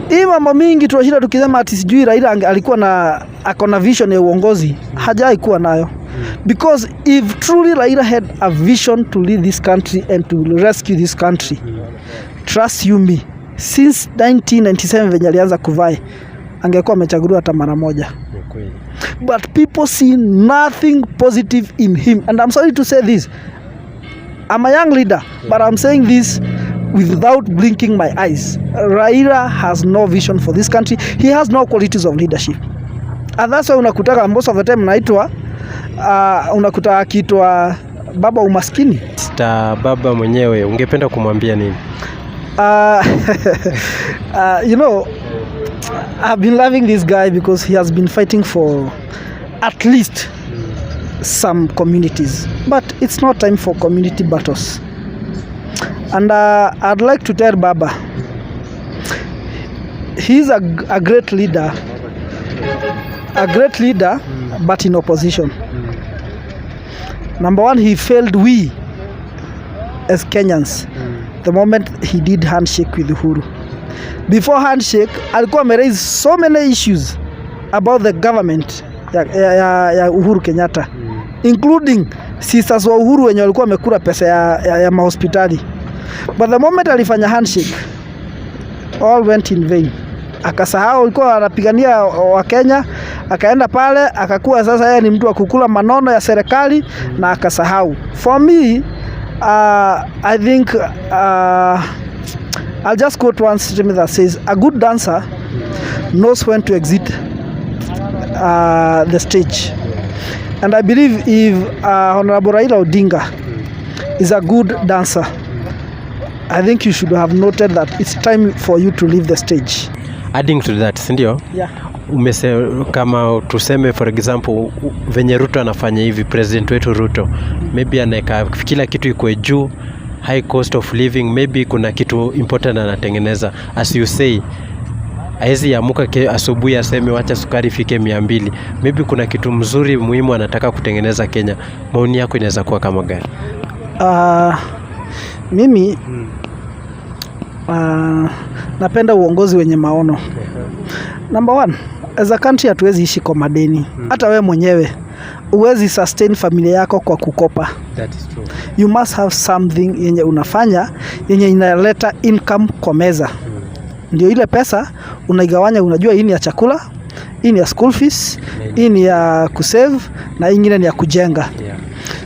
Hii mambo mingi tunashinda tukisema ati sijui Raila alikuwa na akona vision ya uongozi, hajai kuwa nayo. Because if truly Raila had a vision to lead this country and to rescue this country, trust you me, since 1997 venye alianza kuvai, angekuwa amechaguliwa hata mara moja. But people see nothing positive in him, and I'm sorry to say this, I'm a young leader, but I'm saying this without blinking my eyes. Raila has no vision for this country. He has no qualities of leadership. And that's why unakutaka most of the time naitwa unakuta akiitwa baba umaskini. Baba mwenyewe ungependa kumwambia nini? You know, I've been loving this guy because he has been fighting for at least some communities, but it's not time for community battles. And I'd like to tell Baba, he's a great leader, but in opposition. Number one, he failed we as Kenyans the moment he did handshake with Uhuru. Before handshake, alikuwa raised so many issues about the government ya Uhuru Kenyatta, including sisters wa Uhuru wenye walikuwa wamekula pesa ya mahospitali. But the moment alifanya handshake, all went in vain. Akasahau alikuwa anapigania wa Kenya, akaenda pale akakuwa sasa yeye ni mtu wa kukula manono ya serikali na akasahau. For me, I think I'll just quote one statement that says, a good dancer knows when to exit the stage. And I believe if Honorable Raila Odinga is a good dancer, I think you should have noted that it's time for you to leave the stage. Adding to that, sindio? Yeah. Kama tuseme for example venye Ruto anafanya hivi, president wetu Ruto, maybe anaweka kila kitu iko juu, high cost of living, maybe kuna kitu important anatengeneza. As you say, haezi amuka asubuhi aseme wacha sukari fike 200. Maybe kuna kitu mzuri muhimu anataka kutengeneza Kenya. Maoni yako inaweza kuwa kama gani? Mimi napenda uongozi wenye maono. Number one, as a country hatuwezi ishi kwa madeni. Hata wewe mwenyewe uwezi sustain familia yako kwa kukopa. That is true. You must have something yenye unafanya yenye inaleta income kwa meza. Ndio ile pesa unaigawanya, unajua hii ni ya chakula, hii ni ya school fees, hii ni ya kusave na ingine ni ya kujenga. Yeah.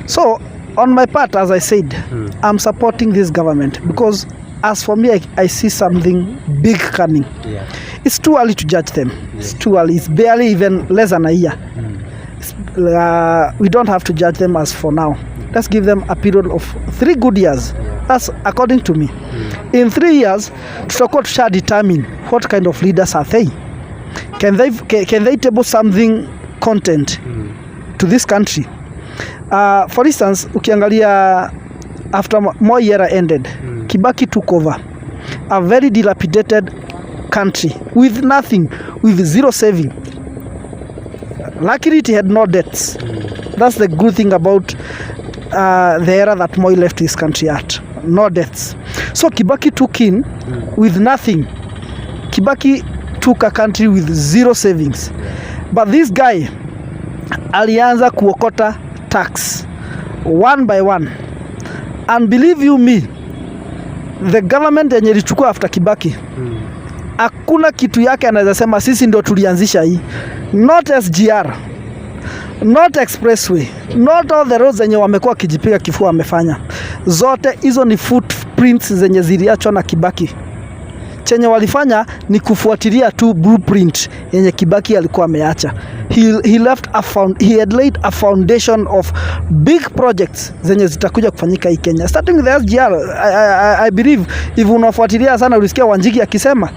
So on my part, as I said, I'm supporting this government because as for me, I see something big coming. Yeah. It's too early to judge them. Yeah. It's too early. It's barely even less than a year. We don't have to judge them as for now. Let's give them a period of 3 good years. Yeah. That's according to me. In 3 years, tutakuwa tusha determine what kind of leaders are they. Can they table something content to this country? For instance, ukiangalia after Moi era ended, Kibaki took over a very dilapidated country with nothing, with zero saving. Luckily it had no debts. That's the good thing about the era that Moi left this country at. No debts. So Kibaki took in with nothing. Kibaki took a country with zero savings. But this guy alianza kuokota tax one by one. And believe you me, the government yenye ilichukua after Kibaki, hakuna kitu yake anaweza sema sisi ndio tulianzisha hii. Not SGR, not expressway, not all the roads zenye wamekuwa kijipiga kifua wamefanya. Zote hizo ni footprints zenye ziliachwa na Kibaki. Chenye walifanya ni kufuatilia tu blueprint yenye Kibaki alikuwa ameacha. He had laid a foundation of big projects zenye zitakuja kufanyika hii Kenya. Starting with the SGR, I believe if unafuatilia sana ulisikia Wanjigi akisema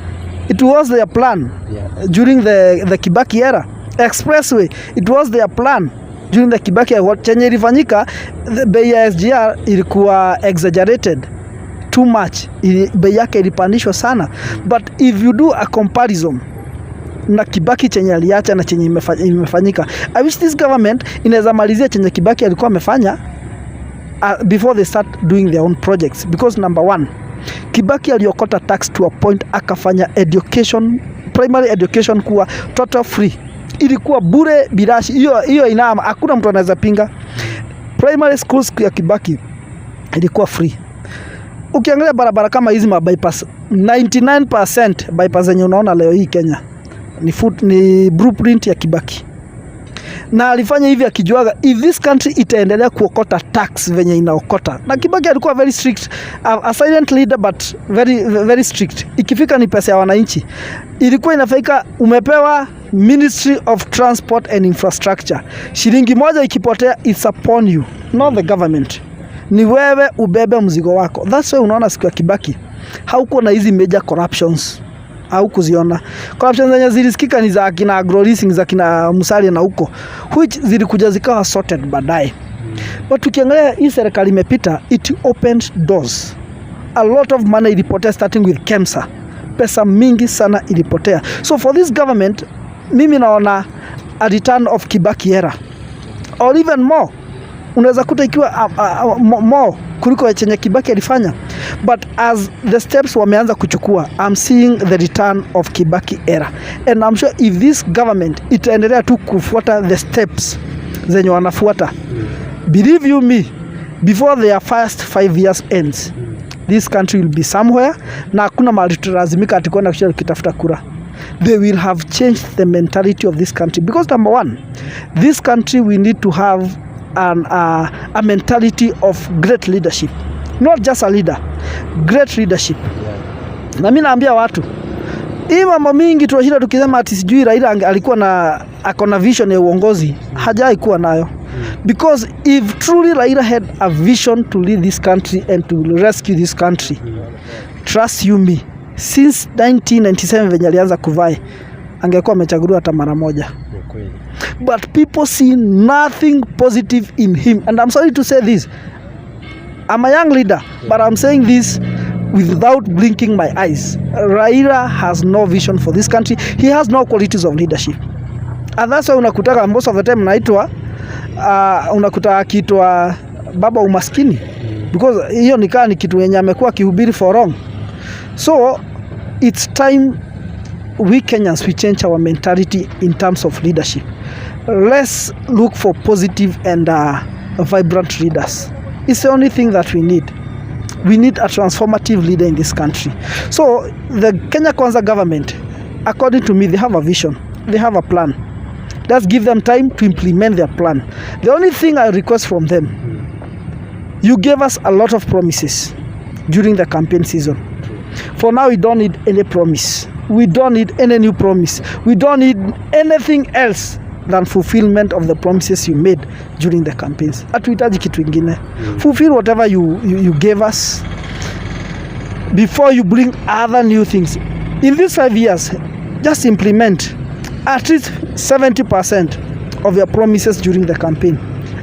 it was their plan during the Kibaki era. Expressway, it was their plan during the Kibaki era. Chenye ilifanyika, bei ya SGR ilikuwa exaggerated too much, bei yake ilipandishwa sana. But if you do a comparison na Kibaki chenye aliacha na chenye imefanyika, I wish this government inaweza malizia chenye Kibaki alikuwa amefanya before they start doing their own projects. Because number one, Kibaki aliokota tax to a point akafanya education, primary education kuwa total free. Ilikuwa bure bilashi. Hiyo inama hakuna mtu anaweza pinga. Primary schools ya Kibaki ilikuwa free. Ukiangalia barabara kama hizi bypass, 99% bypass zenye unaona leo hii Kenya ni blueprint ya Kibaki. Na alifanya hivi akijuaga if this country itaendelea kuokota tax venye inaokota. Na Kibaki alikuwa very strict, a silent leader but very strict. Ikifika ni pesa ya wananchi, ilikuwa inafaika umepewa Ministry of Transport and Infrastructure. Shilingi moja ikipotea, it's upon you, not the government. Ni wewe ubebe mzigo wako. That's why unaona siku ya Kibaki hauko na hizi major corruptions. Au kuziona corruption zenye zilisikika ni za kina agro leasing, za kina Musalia na huko, which zilikuja zikawa sorted baadaye. But tukiangalia hii serikali imepita, it opened doors. A lot of money ilipotea, starting with KEMSA. Pesa mingi sana ilipotea. So for this government, mimi naona a return of Kibaki era or even more. Unaweza kuta ikiwa more kuliko chenye Kibaki alifanya. But as the steps wameanza kuchukua, I'm seeing the return of Kibaki era. And I'm sure if this government itaendelea tu kufuata the steps zenye wanafuata, believe you me, before their first 5 years ends, this country will be somewhere, na hakuna mahali tutalazimika ati kwenda kutafuta kura. They will have changed the mentality of this country. Because number one, this country we need to have a mentality of great leadership. Not just a leader, great leadership. Na mimi naambia watu, hii mambo mingi tunashinda tukisema ati sijui Raila alikuwa na akona vision ya uongozi, hajai kuwa nayo. Because if truly Raila had a vision to lead this country and to rescue this country, trust you me, since 1997 venye alianza kuvai, angekuwa amechaguliwa hata mara moja. But people see nothing positive in him. And I'm sorry to say this, I'm a young leader, but I'm saying this without blinking my eyes. Raila has no vision for this country. He has no qualities of leadership. And that's why unakutaka most of the time naitwa unakuta akiitwa baba umaskini, because hiyo nikaa ni kitu yenye amekuwa kihubiri for long. So it's time we Kenyans we change our mentality in terms of leadership. Let's look for positive and vibrant leaders. It's the only thing that we need. We need a transformative leader in this country. So the Kenya Kwanza government, according to me, they have a vision. They have a plan. Let's give them time to implement their plan. The only thing I request from them, you gave us a lot of promises during the campaign season. For now, we don't need any promise. We don't need any new promise. We don't need anything else than fulfillment of the promises you made during the campaigns. Hatuhitaji kitu ingine. Fulfill whatever you gave us before you bring other new things. In these 5 years, just implement at least 70% of your promises during the campaign.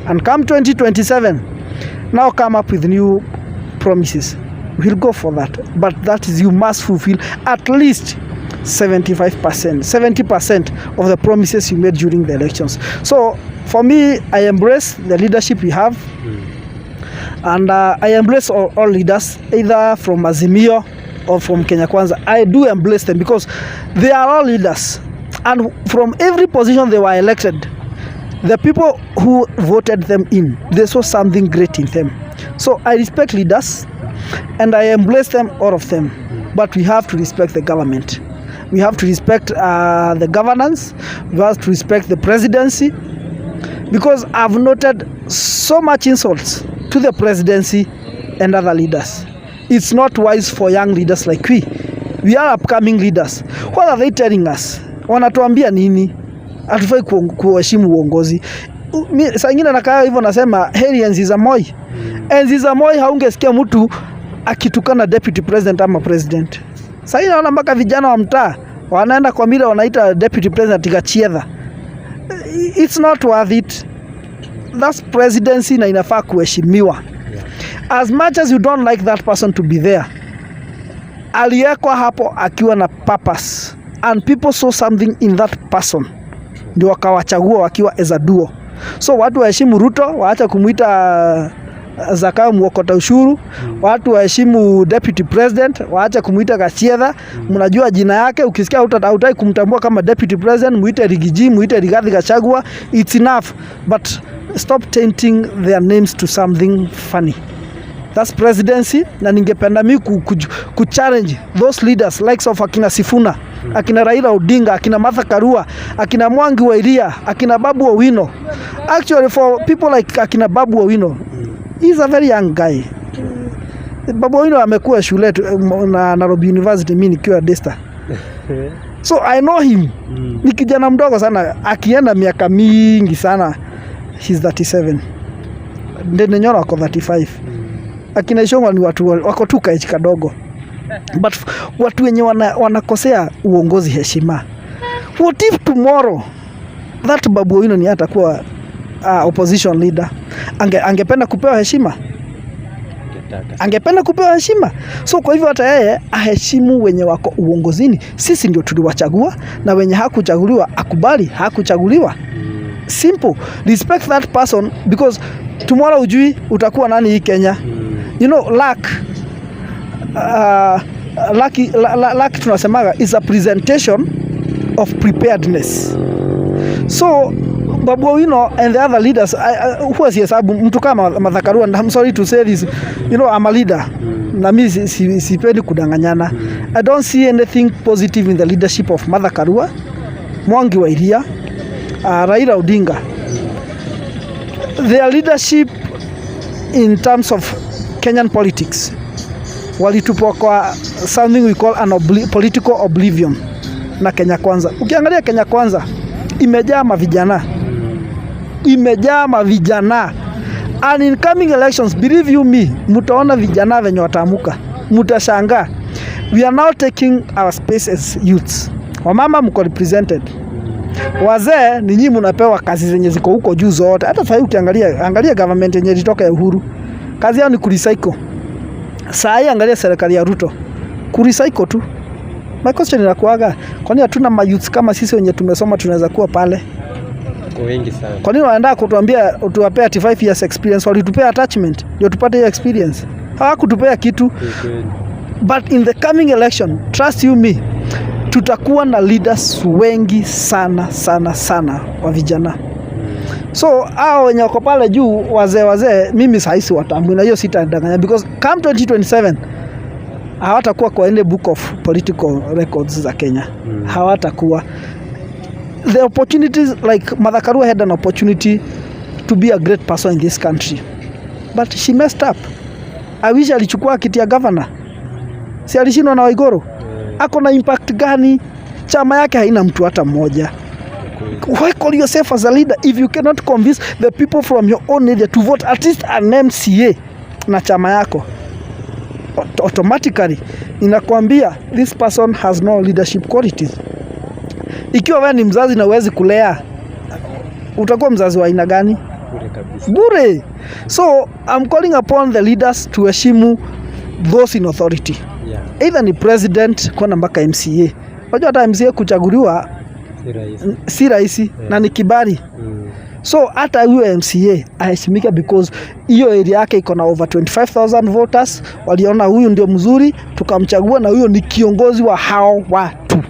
And come 2027, now come up with new promises. We'll go for that. But that is, you must fulfill at least 70% of the promises you made during the elections. So for me, I embrace the leadership we have, and I embrace all leaders, either from Azimio or from Kenya Kwanza. I do embrace them because they are all leaders, and from every position they were elected, the people who voted them in, they saw something great in them. So I respect leaders and I embrace them, all of them. But we have to respect the government. We have to respect the governance. We have to respect the presidency, because I've noted so much insults to the presidency and other leaders. It's not wise for young leaders like we. We are upcoming leaders. What are they telling us? Wanatuambia nini? Hatufai kuheshimu uongozi. Saa ingine nakaa hivyo nasema heri enzi za Moi. Enzi za Moi haungesikia mtu akitukana deputy president ama president. Sasa naona mpaka vijana wa mtaa wanaenda kwa mila wanaita deputy president Gachiedha. It's not worth it. That's presidency na inafaa kuheshimiwa. As much as you don't like that person to be there, aliyekwa hapo akiwa na purpose, and people saw something in that person, ndio wakawachagua wakiwa as a duo. So watu waheshimu Ruto, waacha kumuita Zakayo muokota ushuru. Watu waheshimu deputy president, waache kumuita Gachedha. Mnajua jina yake, ukisikia hutaki kumtambua kama deputy president, muite Rigiji, muite Rigathi Gachagua. It's enough, but stop tainting their names to something funny. That's presidency, na ningependa mimi kuchallenge those leaders likes of akina Sifuna, akina Raila Odinga, akina Martha Karua, akina Mwangi wa Iria, akina Babu Owino. Actually, for people like akina Babu Owino, he's a very young guy. Babu Owino amekuwa shule na Nairobi University, mimi nikiwa Desta. So I know him. Ni kijana mdogo sana, akienda miaka mingi sana. He's 37. Ndene Nyoro wako 35. Akina Ishongwa ni watu wako tu kaichi kadogo. But watu wenye wanakosea uongozi heshima. What if tomorrow that Babu Owino ni atakuwa opposition leader? Angependa kupewa heshima? Angependa kupewa heshima. So kwa hivyo hata yeye aheshimu wenye wako uongozini. Sisi ndio tuliwachagua, na wenye hakuchaguliwa akubali hakuchaguliwa. Simple. Respect that person, because tomorrow ujui utakuwa nani hii Kenya. You know, luck tunasemaga is a presentation of preparedness. So Babu Owino and the other leaders, huwa sihesabu mtu kama Martha Karua, and I'm sorry to say this, you know, I'm a leader. Na mimi sipendi kudanganyana. I don't see anything positive in the leadership of Martha Karua, Mwangi wa Iria, Raila Odinga. Their leadership in terms of Kenyan politics walitupa kwa something we call an political oblivion na Kenya Kwanza. Ukiangalia Kenya Kwanza imejaa mavijana, and in coming elections, believe you me, mutaona vijana venye watamuka, mutashangaa. We are now taking our space as youths. Wamama mko represented, wazee ni nyinyi mnapewa kazi zenye ziko huko juu zote. Hata sasa angalia government yenye ilitoka ya Uhuru, kazi yao ni kurecycle. Sasa angalia serikali ya Ruto, kurecycle tu. My question inakuaga, kwa nini hatuna mayouth kama sisi wenye tumesoma tunaweza kuwa pale? Kwa wengi sana. Kwa nini wanaenda kutuambia tuwapea 35 years experience, walitupea attachment ndio tupate hiyo experience? Hawakutupea kitu. But in the coming election, trust you me, tutakuwa na leaders wengi sana wa vijana. So hao wenye wako pale juu wazee mimi saisi watamu, na hiyo sitadanganya, because come 2027 hawatakuwa kwa ile book of political records za Kenya. Hawatakuwa. The opportunities, like Martha Karua had an opportunity to be a great person in this country, but she messed up. I wish alichukua kiti ya governor. Si alishindwa na Waiguru? Ako na impact gani? Chama yake haina mtu hata mmoja. Why call yourself as a leader if you cannot convince the people from your own area to vote at least an MCA na chama yako? Automatically inakwambia this person has no leadership qualities. Ikiwa wewe ni mzazi na uwezi kulea, utakuwa mzazi wa aina gani? Bure. So I'm calling upon the leaders to heshimu those in authority. Either ni president kwa mpaka MCA. Unajua hata MCA kuchaguliwa si rahisi na ni kibali. So hata huyo MCA aheshimika, because hiyo area yake iko na over 25,000 voters. Waliona huyu ndio mzuri, tukamchagua, na huyo ni kiongozi wa hao watu.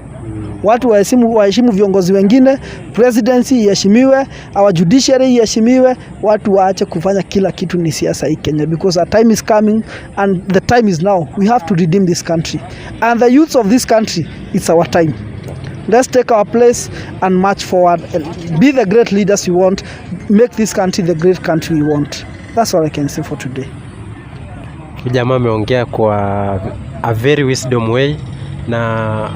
Watu waheshimu viongozi wengine, presidency iheshimiwe, our judiciary iheshimiwe. Watu waache kufanya kila kitu ni siasa hii Kenya, because our time is coming and the time is now. We have to redeem this country, and the youth of this country, it's our time. Let's take our place and march forward and be the great leaders we want. Make this country the great country we want. That's all I can say for today. Jamaa ameongea kwa a very wisdom way, na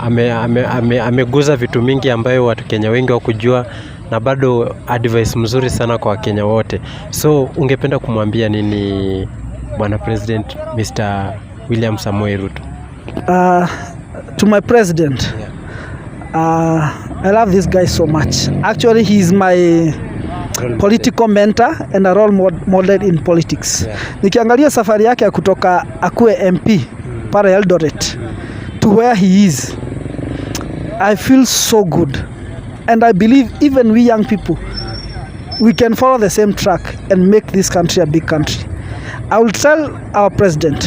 ameguza vitu mingi ambayo watu Kenya wengi hawakujua, na bado advice mzuri sana kwa Kenya wote. So ungependa kumwambia nini Bwana President Mr. William Samoei Ruto? To my president, I love this guy so much. Actually, he is my political mentor and a role model in politics. Nikiangalia safari yake ya kutoka akue MP para Eldoret to where he is, I feel so good, and I believe even we young people, we can follow the same track and make this country a big country. I will tell our president,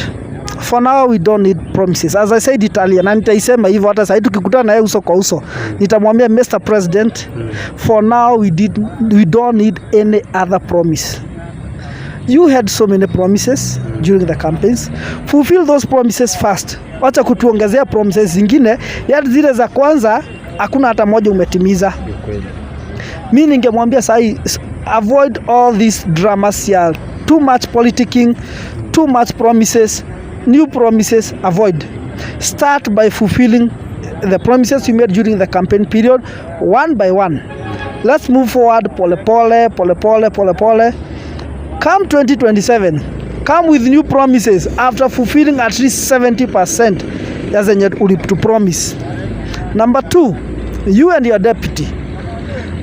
for now we don't need promises. As I said Italian, na nitaisema hivyo hata sasa tukikutana naye uso kwa uso. Nitamwambia Mr. President, for now we don't need any other promise. You had so many promises during the campaigns. Fulfill those promises first. Wacha kutuongezea promises zingine, yaani zile za kwanza hakuna hata moja umetimiza. Mimi ningemwambia sahi, avoid all these dramas here. Too much politicking, too much promises, new promises, avoid. Start by fulfilling the promises you made during the campaign period, one by one. Let's move forward, pole pole. Come 2027, come with new promises after fulfilling at least 70% ya zenye ulitu promise. Number 2, you and your deputy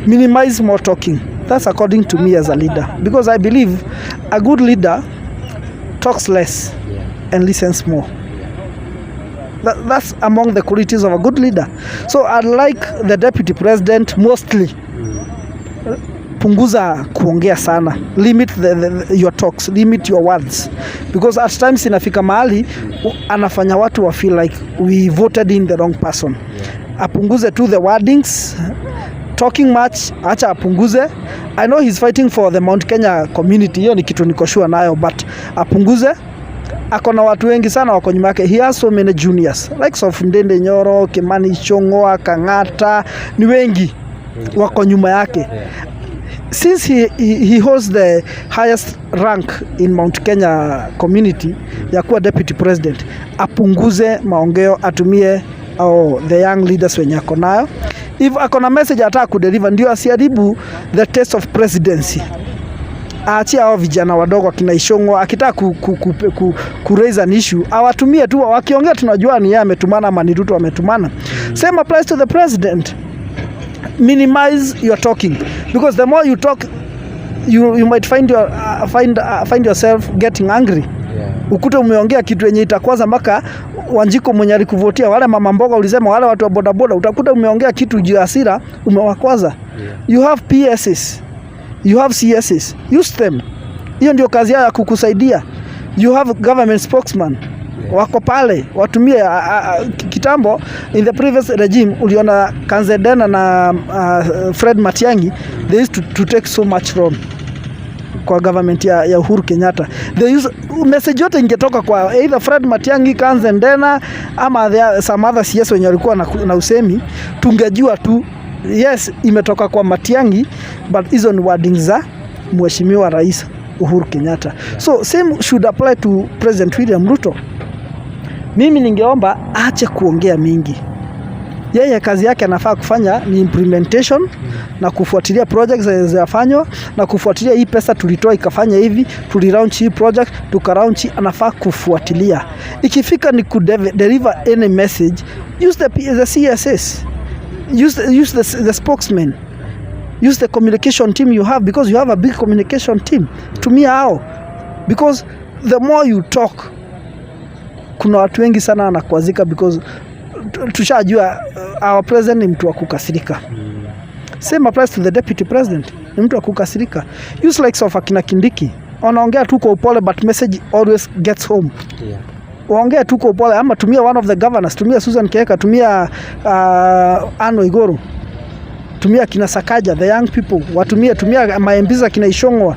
minimize more talking. That's according to me as a leader, because I believe a good leader talks less and listens more. That's among the qualities of a good leader. So I'd like the deputy president mostly punguza kuongea sana, limit your talks, limit your words, because at times inafika mahali anafanya watu wa feel like we voted in the wrong person. Apunguze tu the wordings, talking much acha apunguze. I know he's fighting for the Mount Kenya community, hiyo ni kitu niko sure nayo, but apunguze. Akona watu wengi sana wako nyuma yake. He has so many juniors like of Ndende Nyoro, Kimani Ichung'wah, Kang'ata, ni wengi wako nyuma yake. Since he holds the highest rank in Mount Kenya community ya kuwa deputy president, apunguze maongeo, atumie the young leaders wenye ako nayo. If akona message ataka kudeliver, ndio asiharibu the taste of presidency. Aachie hao vijana wadogo kina Ichung'wah, akitaka ku raise an issue awatumie tu, wakiongea tunajua ni yeye ametumana ama ni Ruto ametumana. Same applies to the president. Minimize your talking, because the more you talk, you might find yourself getting angry. Ukute umeongea kitu yenye itakwaza mpaka Wanjiko mwenye alikuvotia, wale mama mboga ulisema, wale watu wa bodaboda, utakuta umeongea kitu juu ya hasira umewakwaza. You have PSs, you have CSs, use them. Hiyo ndio kazi yao ya kukusaidia. You have government spokesman, wako pale, watumie. Kitambo in the previous regime uliona Kanzedena na Fred Matiang'i, they used to take so much role kwa government ya Uhuru Kenyatta. They use message yote ingetoka kwa either Fred Matiang'i, Kanzedena ama some other CS wenye walikuwa na usemi, tungejua tu yes imetoka kwa Matiang'i, but hizo ni wordings za Mheshimiwa Rais Uhuru Kenyatta. So same should apply to President William Ruto. Mimi ningeomba aache kuongea mingi. Yeye kazi yake anafaa kufanya ni implementation na kufuatilia projects zinazofanywa na kufuatilia hii pesa tulitoa ikafanya hivi, tulilaunch hii project, tukalaunch, anafaa kufuatilia. Ikifika ni deliver any message, use the CSS. Use the spokesman. Use the communication team you have, because you have a big communication team. Tumia hao, because the more you talk, kuna watu wengi sana wanakwazika, because tushajua our president ni mtu wa kukasirika. Same applies to the deputy president, ni mtu wa kukasirika. Use like of akina Kindiki, wanaongea tu kwa upole but message always gets home. Waongea tu kwa upole, ama tumia one of the governors, tumia Susan Keka, tumia Anne Waiguru, tumia kina Sakaja, the young people, tumia maembiza kina Ichung'wah.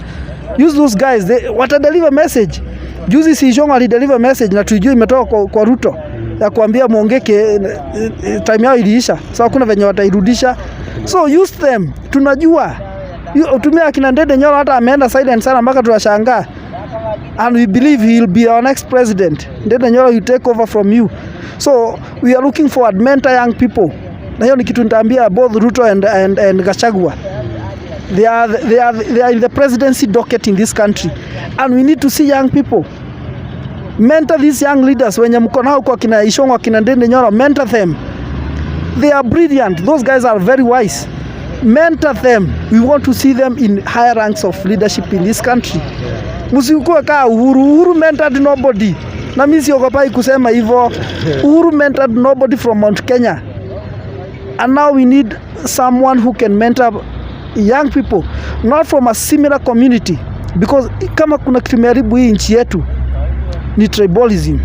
Use those guys, wata deliver message. Juzi si Ichung'wah alideliver message na tujue imetoka kwa Ruto ya kuambia muongeke, time yao iliisha. So hakuna venye watairudisha. So use them. Tunajua. Tumia kina Ndende Nyoro, hata ameenda silent sana mpaka tunashangaa. And we believe he will be our next president. Ndende Nyoro will take over from you. So we are looking for mentor young people. Na hiyo ni kitu nitaambia both Ruto and Gachagua. They are in the presidency docket in this country, and we need to see young people. Mentor these young leaders. Wenye mko nao kwa kina Ichung'wah, kina Ndende Nyoro, mentor them. They are brilliant. Those guys are very wise. Mentor them. We want to see them in higher ranks of leadership in this country. Msikuwe kaa Uhuru mentored nobody. Na mimi siogopai kusema hivyo. Uhuru mentored nobody from Mount Kenya. And now we need someone who can mentor young people, not from a similar community, because kama kuna kitu imeharibu hii nchi yetu ni tribalism.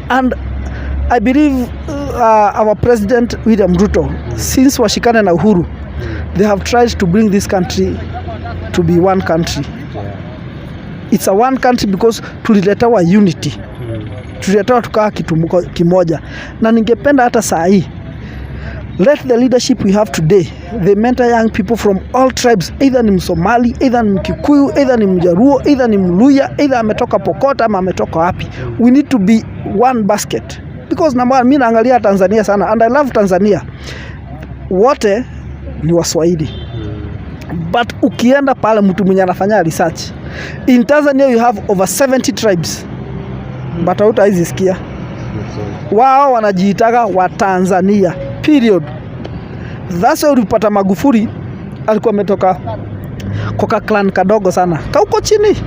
And I believe our president William Ruto, since washikane na Uhuru, they have tried to bring this country to be one country. It's a one country because tuliletewa unity, tuliletewa tukawa kitu kimoja. Na ningependa hata saa hii, let the leadership we have today, they mentor young people from all tribes, either ni Msomali, either ni Mkikuyu, either ni Mjaruo, either ni Mluya, either ametoka Pokot ama ametoka wapi. We need to be one basket, because number one, mimi naangalia Tanzania sana and I love Tanzania, wote ni Waswahili. But ukienda pale mtu mwenye anafanya research, in Tanzania you have over 70 tribes, but hautazisikia wao wanajiitaga wa Tanzania, period. That's why ulipata Magufuli alikuwa ametoka kwa clan kadogo sana kauko chini,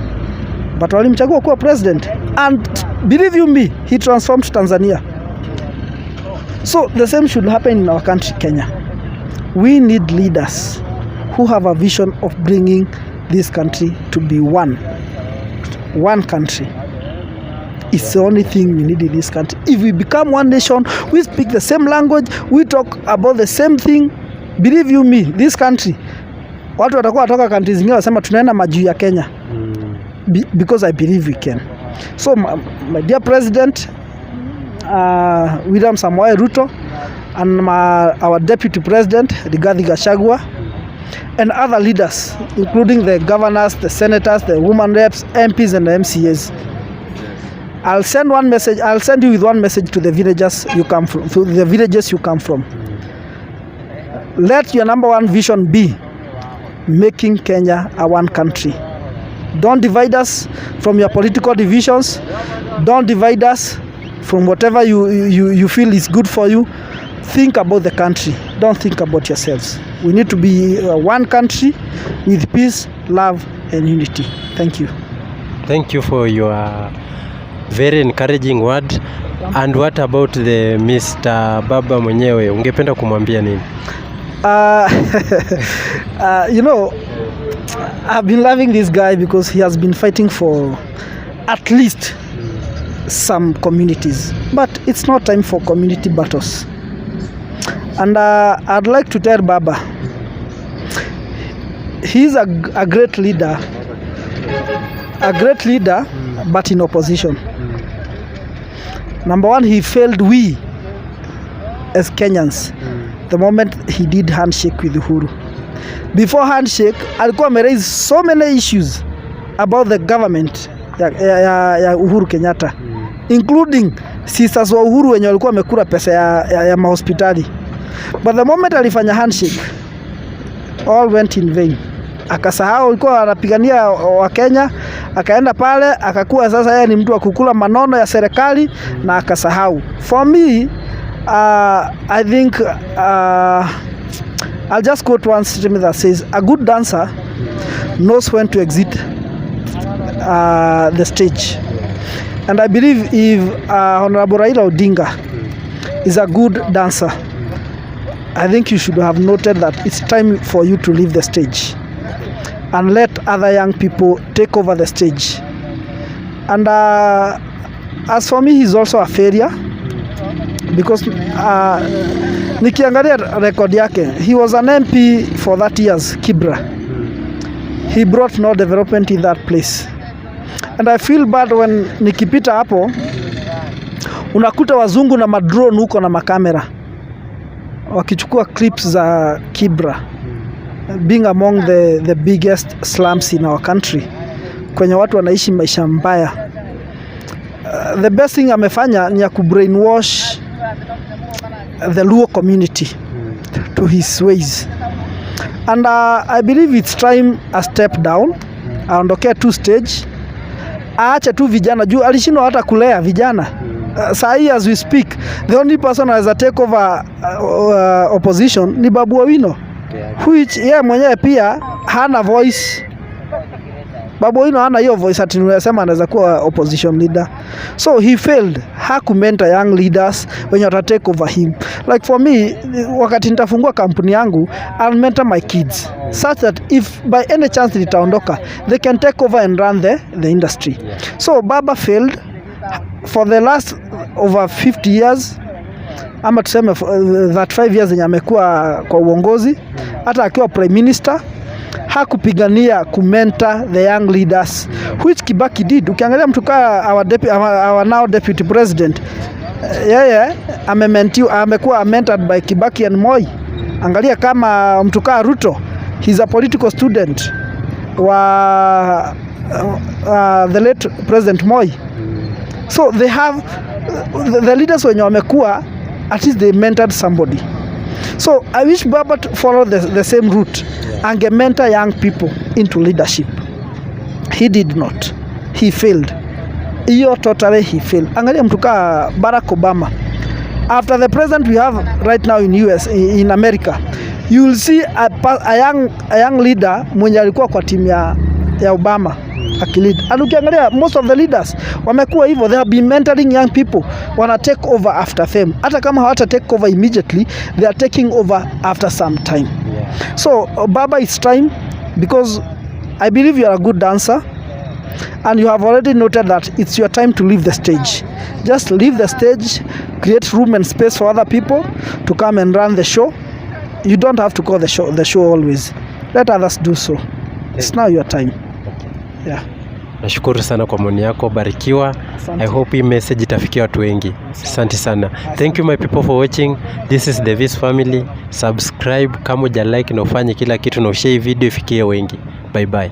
but walimchagua kuwa president, and believe you me, he transformed Tanzania. So the same should happen in our country, Kenya. We need leaders who have a vision of bringing this country to be one country. It's the only thing we need in this country. If we become one nation, we speak the same language, we talk about the same thing, believe you me, this country, watu watakuwa watoka countries zingine wasema tunaenda majuu ya Kenya. Because I believe we can. So my dear President William Samoei Ruto, and our Deputy President Rigathi Gachagua, and other leaders, including the governors, the senators, the women reps, MPs and the MCAs, I'll send one message. I'll send you with one message to the villages you come from. To the villages you come from. Let your number one vision be making Kenya a one country. Don't divide us from your political divisions. Don't divide us from whatever you feel is good for you. Think about the country. Don't think about yourselves. We need to be one country with peace, love and unity. Thank you. Thank you for your very encouraging word. And what about the Mr. Baba mwenyewe? Ungependa kumwambia nini? You know, I've been loving this guy because he has been fighting for at least some communities. But it's not time for community battles. And I'd like to tell Baba, he's a great leader. A great leader, but in opposition. Number one, he failed we as Kenyans the moment he did handshake with Uhuru. Before handshake, alikuwa ameraise so many issues about the government ya Uhuru Kenyatta, including sisters wa Uhuru wenye walikuwa wamekula pesa ya mahospitali. But the moment alifanya handshake, all went in vain. Akasahau alikuwa anapigania wa Kenya, akaenda pale akakuwa sasa yeye ni mtu wa kukula manono ya serikali na akasahau. For me, I think I'll just quote one statement that says, a good dancer knows when to exit the stage. And I believe if Honorable Raila Odinga is a good dancer, I think you should have noted that it's time for you to leave the stage and let other young people take over the stage. And as for me, he's also a failure because nikiangalia record yake, he was an MP for 30 years, Kibra. He brought no development in that place. And I feel bad when nikipita hapo unakuta wazungu na madrone huko na makamera wakichukua clips za Kibra, being among the biggest slums in our country, kwenye watu wanaishi maisha mbaya. The best thing amefanya ni ya kubrainwash the Luo community to his ways. And I believe it's time a step down, aondokea tu stage, aache tu vijana juu alishindwa hata kulea vijana. Saa hii as we speak, the only person who has a take over opposition ni Babu Owino, which yeye mwenyewe pia hana voice. Babu Owino hana hiyo voice ati unasema anaweza kuwa opposition leader. So he failed. Hakumentor young leaders wenye wata take over him. Like for me, wakati nitafungua kampuni yangu, I'll mentor my kids such that if by any chance nitaondoka, they can take over and run the industry. So Baba failed for the last over 50 years, ama tuseme that 5 years yenye amekuwa kwa uongozi. Hata akiwa prime minister hakupigania kumentor the young leaders, which Kibaki did. Ukiangalia mtu kaa our now deputy president, yeye amekuwa mentored by Kibaki and Moi. Angalia kama mtu kaa Ruto, he's a political student wa the late President Moi. So they have the leaders wenye wamekuwa, at least they mentored somebody. So I wish Baba to follow the same route, ange mentor young people into leadership. He did not. He failed. Iyo totally he failed. Angalia mtu kaa Barack Obama. After the president we have right now in US, in America, you will see a young leader mwenye alikuwa kwa timu ya Obama akilid. And ukiangalia most of the leaders wamekuwa hivyo, they have been mentoring young people, wana take over after them. Hata kama hawata take over immediately, they are taking over after some time. So Baba, it's time, because I believe you are a good dancer and you have already noted that it's your time to leave the stage. Just leave the stage, create room and space for other people to come and run the show. You don't have to call the show always. Let others do so. It's now your time. Yeah. Nashukuru sana kwa maoni yako, barikiwa. I hope hii message itafikia watu wengi. Asante sana. Thank you my people for watching. This is the Vis family. Subscribe kama uja like na ufanye kila kitu na ushare video ifikie wengi. Bye bye.